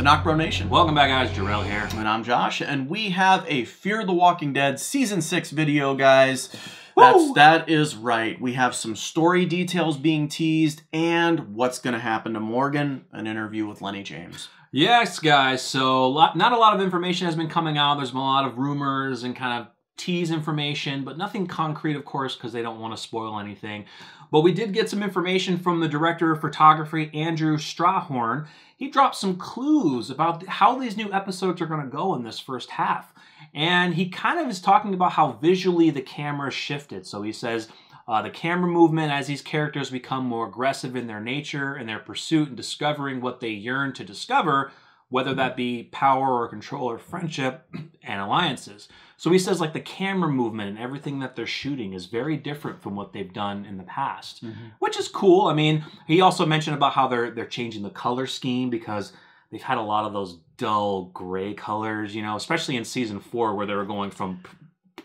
NocBro Nation. Welcome back, guys. Jarrell here. And I'm Josh, and we have a Fear the Walking Dead Season 6 video, guys. That is right. We have some story details being teased, and what's going to happen to Morgan, an interview with Lennie James. Yes, guys. So not a lot of information has been coming out. There's been a lot of rumors and kind of tease information, but nothing concrete, of course, because they don't want to spoil anything. But we did get some information from the director of photography, Andrew Strayhorn. He dropped some clues about how these new episodes are going to go in this first half. And he kind of is talking about how visually the camera shifted. So he says the camera movement as these characters become more aggressive in their nature and their pursuit and discovering what they yearn to discover, whether that be power or control or friendship and alliances. So he says like the camera movement and everything that they're shooting is very different from what they've done in the past, which is cool. I mean, he also mentioned about how they're changing the color scheme because they've had a lot of those dull gray colors, you know, especially in season 4 where they were going from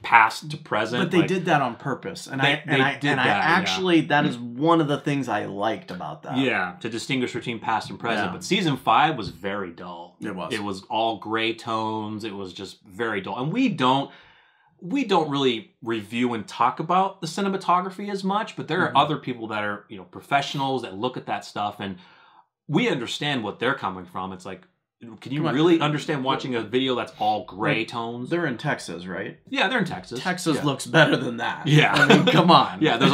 past to present. But they did that on purpose, and I actually that is one of the things I liked about that. Yeah, to distinguish between past and present. Yeah. But season 5 was very dull. It was. It was all gray tones. It was just very dull, and we don't really review and talk about the cinematography as much. But there are other people that are professionals that look at that stuff, and we understand what they're coming from. It's like, can you really understand watching a video that's all gray tones? They're in Texas, right? Yeah, they're in Texas. Texas looks better than that. Yeah, I mean, come on. Yeah, there's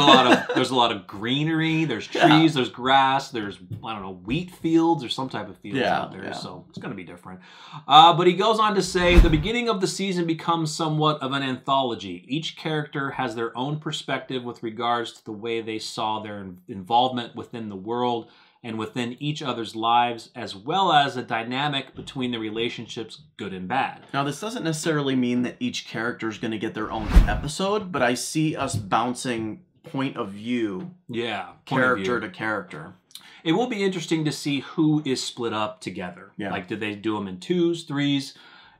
a lot of greenery. There's trees. There's grass. There's wheat fields or some type of fields out there. So it's gonna be different. But he goes on to say the beginning of the season becomes somewhat of an anthology. Each character has their own perspective with regards to the way they saw their involvement within the world and within each other's lives, as well as a dynamic between the relationships, good and bad. Now, this doesn't necessarily mean that each character is going to get their own episode, but I see us bouncing point of view, character to character. It will be interesting to see who is split up together. Yeah. Like, did they do them in 2s, 3s?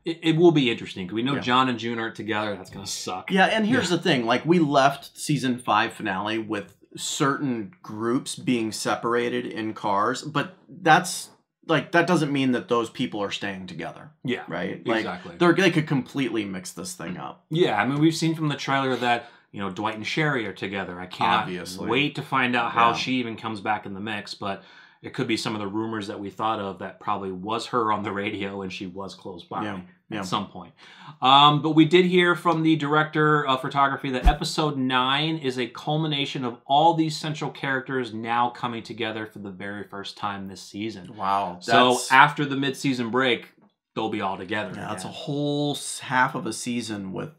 It will be interesting, because we know John and June aren't together. That's going to suck. Yeah, and here's the thing. Like, we left season 5 finale with certain groups being separated in cars, but that's like that doesn't mean that those people are staying together. Yeah, right. Like, exactly. They could completely mix this thing up. Yeah, I mean, we've seen from the trailer that Dwight and Sherry are together. I can't wait to find out how she even comes back in the mix, but it could be some of the rumors that we thought of that probably was her on the radio and she was close by at some point. But we did hear from the director of photography that episode 9 is a culmination of all these central characters now coming together for the very first time this season. Wow. So after the mid-season break, they'll be all together. Yeah, that's a whole half of a season with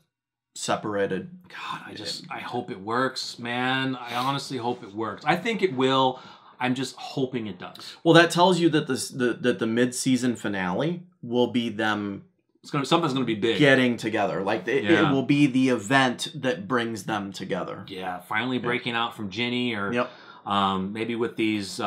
separated. God, I hope it works, man. I honestly hope it works. I think it will. I'm just hoping it does. Well, that tells you that the mid-season finale will be them. Something's gonna be big. Getting together, like it will be the event that brings them together. Yeah, finally breaking out from Ginny, or maybe with these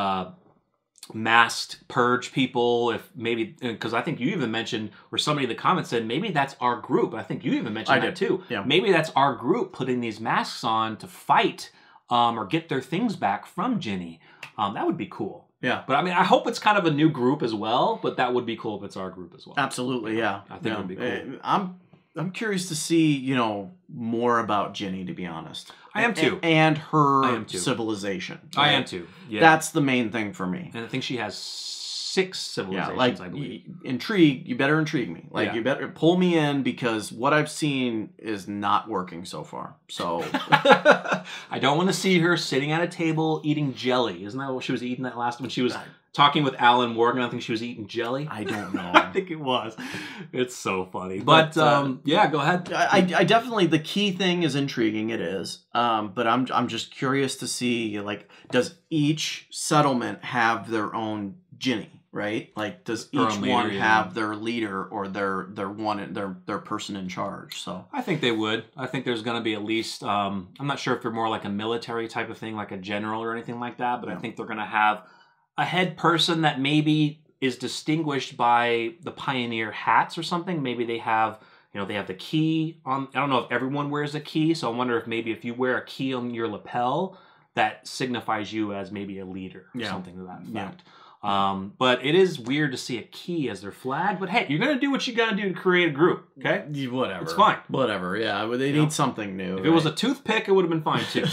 masked purge people. If maybe, because I think you even mentioned, or somebody in the comments said maybe that's our group. I think you even mentioned that too. Yeah. Maybe that's our group putting these masks on to fight or get their things back from Ginny. That would be cool. Yeah. But I mean, I hope it's kind of a new group as well, but that would be cool if it's our group as well. Absolutely, yeah. I think it would be cool. I'm curious to see, more about Ginny, to be honest. I am too. And her civilization. Right? I am too. Yeah. That's the main thing for me. And I think she has 6 civilizations, I believe. You better intrigue me. Like, you better pull me in, because what I've seen is not working so far. So I don't want to see her sitting at a table eating jelly. Isn't that what she was eating that last when she was talking with Alan Morgan? I think she was eating jelly. I don't know. I think it was. It's so funny. But yeah, go ahead. I definitely, the key thing is intriguing. It is. But I'm just curious to see, like, does each settlement have their own Ginny? Right? Like, does each one have their leader or their person in charge? So I think they would. I think there's going to be at least, I'm not sure if they're more like a military type of thing, like a general or anything like that, but I think they're going to have a head person that maybe is distinguished by the pioneer hats or something. Maybe they have, they have the key on. I don't know if everyone wears a key, so I wonder if maybe if you wear a key on your lapel, that signifies you as maybe a leader or something to that effect. But it is weird to see a key as their flag. But hey, you're going to do what you got to do to create a group, okay? Whatever. It's fine. Whatever, yeah. They need something new. If it was a toothpick, it would have been fine, too.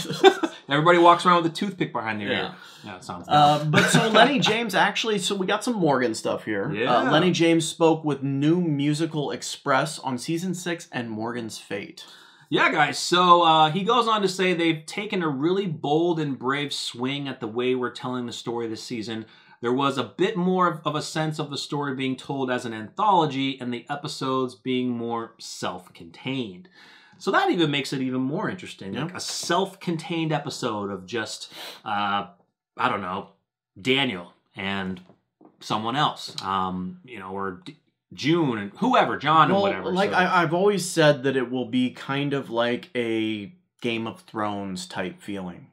Everybody walks around with a toothpick behind their ear. Yeah, it sounds good. But so Lennie James actually, so we got some Morgan stuff here. Yeah. Lennie James spoke with New Musical Express on Season 6 and Morgan's fate. Yeah, guys. So he goes on to say they've taken a really bold and brave swing at the way we're telling the story this season. There was a bit more of a sense of the story being told as an anthology and the episodes being more self-contained. So that even makes it even more interesting. Like a self-contained episode of just, I don't know, Daniel and someone else, or June and whoever, John and whatever. Like so. I've always said that it will be kind of like a Game of Thrones type feeling.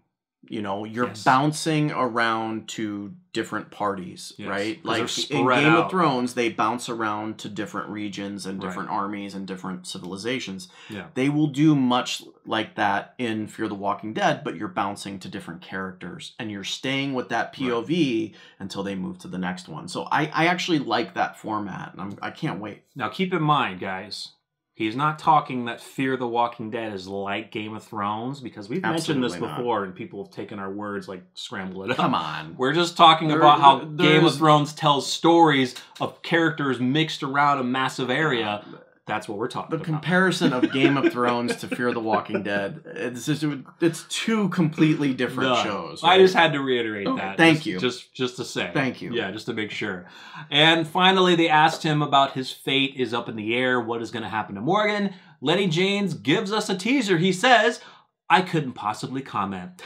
You know, you're bouncing around to different parties, right? Like in Game of Thrones, they bounce around to different regions and different armies and different civilizations. Yeah. They will do much like that in Fear the Walking Dead, but you're bouncing to different characters and you're staying with that POV until they move to the next one. So I actually like that format, and I can't wait. Now, keep in mind, guys, he's not talking that Fear the Walking Dead is like Game of Thrones, because we've mentioned this before and people have taken our words, like, scramble it up. Come on. We're just talking about how Game of Thrones tells stories of characters mixed around a massive area. That's what we're talking about. The comparison of Game of Thrones to Fear the Walking Dead, it's two completely different shows. Right? I just had to reiterate that. Thank you. Just to say. Thank you. Yeah, just to make sure. And finally, they asked him about his fate is up in the air. What is going to happen to Morgan? Lennie James gives us a teaser. He says, I couldn't possibly comment.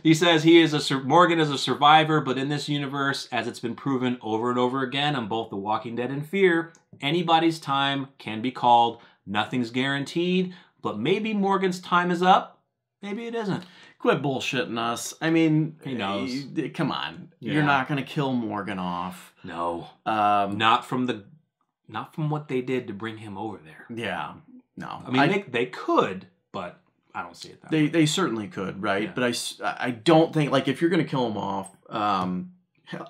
He says Morgan is a survivor, but in this universe, as it's been proven over and over again on both The Walking Dead and Fear, anybody's time can be called. Nothing's guaranteed, but maybe Morgan's time is up. Maybe it isn't. Quit bullshitting us. I mean, he knows. Come on. Yeah. You're not going to kill Morgan off. No. Not from what they did to bring him over there. Yeah. No. I mean, they could, but I don't see it that way. They certainly could, right? Yeah. But I don't think, like, if you're going to kill him off,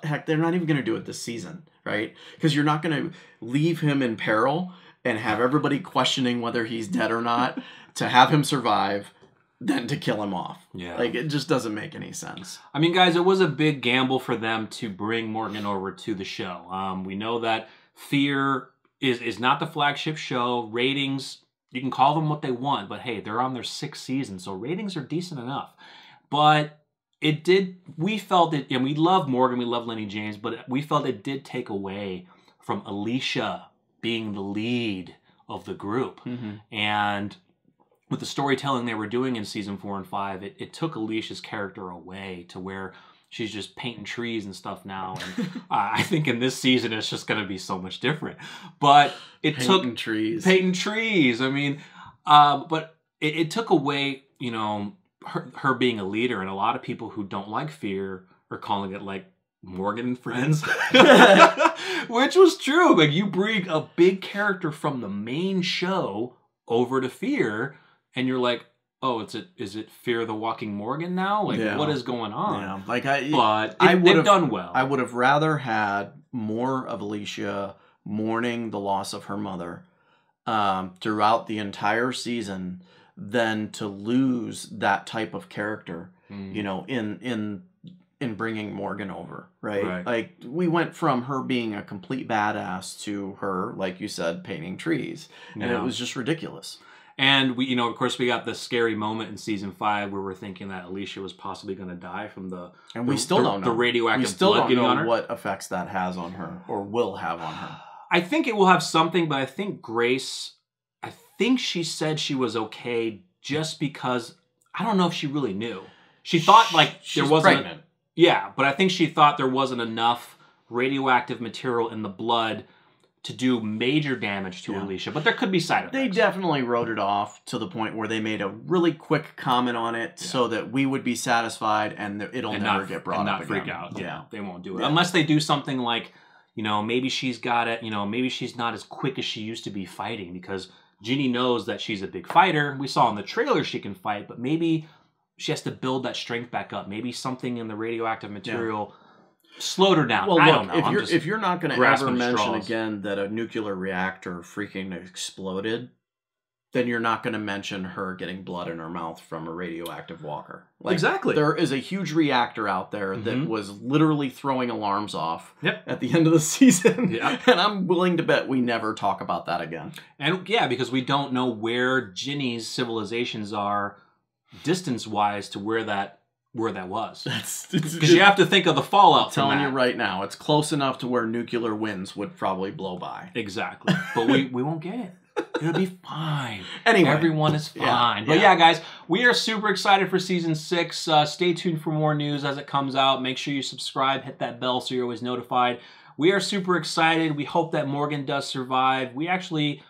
heck, they're not even going to do it this season, right? Because you're not going to leave him in peril and have everybody questioning whether he's dead or not to have him survive, then to kill him off. Yeah. Like, it just doesn't make any sense. I mean, guys, it was a big gamble for them to bring Morgan over to the show. We know that Fear is not the flagship show. Ratings, you can call them what they want, but hey, they're on their 6th season, so ratings are decent enough. But we felt it, and we love Morgan, we love Lennie James, but we felt it did take away from Alicia being the lead of the group. Mm-hmm. And with the storytelling they were doing in season 4 and 5, it took Alicia's character away to where she's just painting trees and stuff now. And I think in this season, it's just going to be so much different. But painting trees. I mean, but it took away, her being a leader. And a lot of people who don't like Fear are calling it like Morgan and Friends, which was true. Like, you bring a big character from the main show over to Fear, and you're like, oh, is it Fear the Walking Morgan now? Like, what is going on? Yeah, like they've done well. I would have rather had more of Alicia mourning the loss of her mother throughout the entire season than to lose that type of character, in bringing Morgan over, right? Like, we went from her being a complete badass to her, like you said, painting trees, and it was just ridiculous. And we, of course, we got the scary moment in season 5 where we're thinking that Alicia was possibly going to die from we still don't know the radioactive we still blood don't know on her. What effects that has on her or will have on her. I think it will have something, but I think Grace, she said she was okay just because I don't know if she really knew. She thought there wasn't pregnant. Yeah, but I think she thought there wasn't enough radioactive material in the blood to do major damage to Alicia, but there could be side effects. They definitely wrote it off to the point where they made a really quick comment on it so that we would be satisfied and it'll never get brought up again. And not freak out. Yeah, they won't do it. Unless they do something like, maybe she's got it, maybe she's not as quick as she used to be fighting, because Ginny knows that she's a big fighter. We saw in the trailer she can fight, but maybe she has to build that strength back up. Maybe something in the radioactive material slowed her down. Well, I look, don't know. if you're not going to ever mention again that a nuclear reactor freaking exploded, then you're not going to mention her getting blood in her mouth from a radioactive walker. Like, exactly. There is a huge reactor out there that was literally throwing alarms off at the end of the season. Yeah. And I'm willing to bet we never talk about that again. And yeah, because we don't know where Ginny's civilizations are distance-wise to where that was. Because you have to think of the fallout. I'm telling you right now, it's close enough to where nuclear winds would probably blow by. Exactly. But we won't get it. It'll be fine. Anyway. Everyone is fine. But yeah, guys, we are super excited for Season 6. Stay tuned for more news as it comes out. Make sure you subscribe, hit that bell so you're always notified. We are super excited. We hope that Morgan does survive. We actually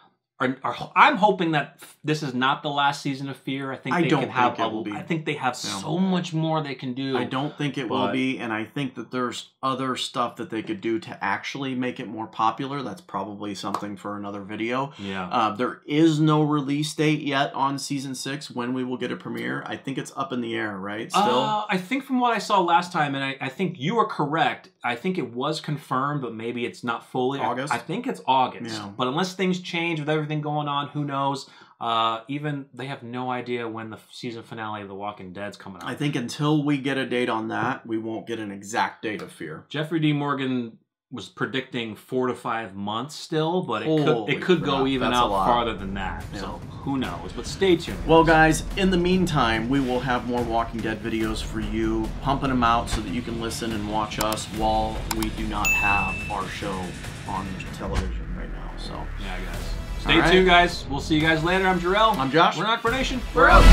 I'm hoping that this is not the last season of Fear. I think I think they have so much more they can do. I don't think it will be, and I think that there's other stuff that they could do to actually make it more popular. That's probably something for another video. Yeah. There is no release date yet on Season 6 when we will get a premiere. I think it's up in the air, right? Still? I think from what I saw last time, and I think you are correct, I think it was confirmed, but maybe it's not fully. August? I think it's August. Yeah. But unless things change with everything going on, who knows? Even they have no idea when the season finale of The Walking Dead's coming out. I think until we get a date on that, we won't get an exact date of Fear. Jeffrey D. Morgan was predicting 4 to 5 months still, but it could go even out farther than that. Yeah. So who knows? But stay tuned. Well, guys, in the meantime, we will have more Walking Dead videos for you, pumping them out so that you can listen and watch us while we do not have our show on television right now. So yeah, guys. Stay tuned, guys. We'll see you guys later. I'm Jarrell. I'm Josh. We're NocBro Nation. We're out.